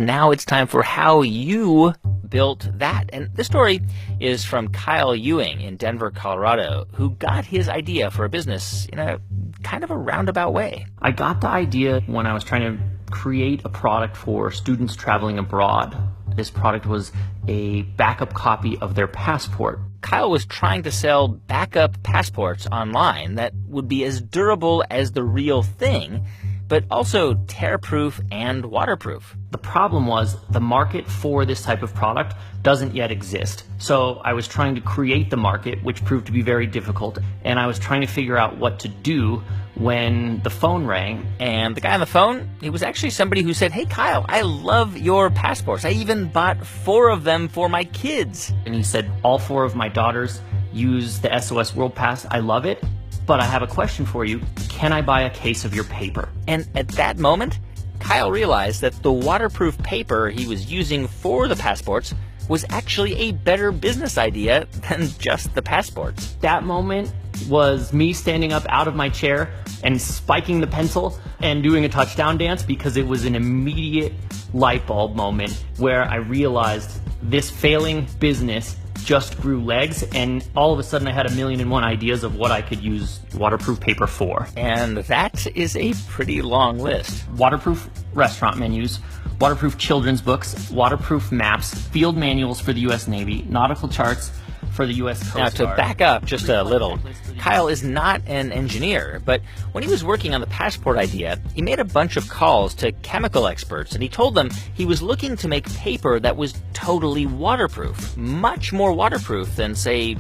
Now it's time for how you built that. And this story is from Kyle Ewing in Denver, Colorado, who got his idea for a business in a kind of a roundabout way. I got the idea when I was trying to create a product for students traveling abroad. This product was a backup copy of their passport. Kyle was trying to sell backup passports online that would be as durable as the real thing, but also tear-proof and waterproof. The problem was the market for this type of product doesn't yet exist. So I was trying to create the market, which proved to be very difficult, and I was trying to figure out what to do when the phone rang. And the guy on the phone, he was actually somebody who said, "Hey, Kyle, I love your passports. I even bought 4 of them for my kids." And he said, all 4 of my daughters use the SOS World Pass. I love it, but I have a question for you. Can I buy a case of your paper? And at that moment, Kyle realized that the waterproof paper he was using for the passports was actually a better business idea than just the passports. That moment was me standing up out of my chair and spiking the pencil and doing a touchdown dance, because it was an immediate light bulb moment where I realized this failing business just grew legs, and all of a sudden I had 1,000,001 ideas of what I could use waterproof paper for. And that is a pretty long list. Waterproof restaurant menus, waterproof children's books, waterproof maps, field manuals for the U.S. Navy, nautical charts for the U.S. Coast Guard. Now, to back up just a little, Kyle is not an engineer, but when he was working on the passport idea, he made a bunch of calls to chemical experts, and he told them he was looking to make paper that was totally waterproof, much more waterproof than, say,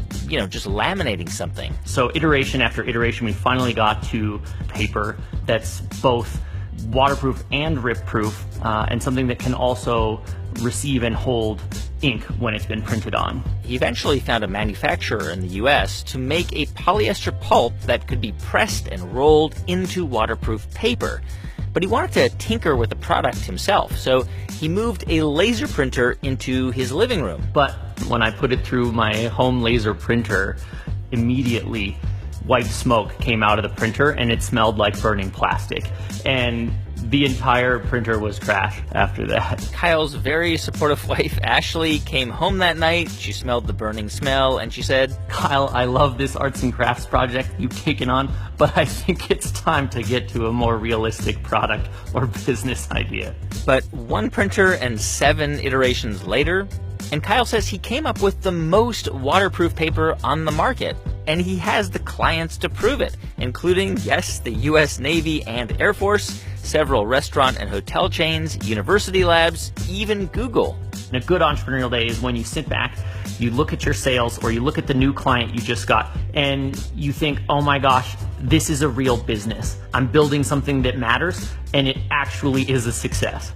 just laminating something. So iteration after iteration, we finally got to paper that's both waterproof and rip-proof, and something that can also receive and hold ink when it's been printed on. He eventually found a manufacturer in the U.S. to make a polyester pulp that could be pressed and rolled into waterproof paper. But he wanted to tinker with the product himself, so he moved a laser printer into his living room. But when I put it through my home laser printer, immediately white smoke came out of the printer and it smelled like burning plastic. And the entire printer was trash after that. Kyle's very supportive wife, Ashley, came home that night. She smelled the burning smell, and she said, "Kyle, I love this arts and crafts project you've taken on, but I think it's time to get to a more realistic product or business idea." But 1 printer and 7 iterations later, and Kyle says he came up with the most waterproof paper on the market. And he has the clients to prove it, including, yes, the U.S. Navy and Air Force, several restaurant and hotel chains, university labs, even Google. And a good entrepreneurial day is when you sit back, you look at your sales, or you look at the new client you just got, and you think, oh my gosh, this is a real business. I'm building something that matters, and it actually is a success.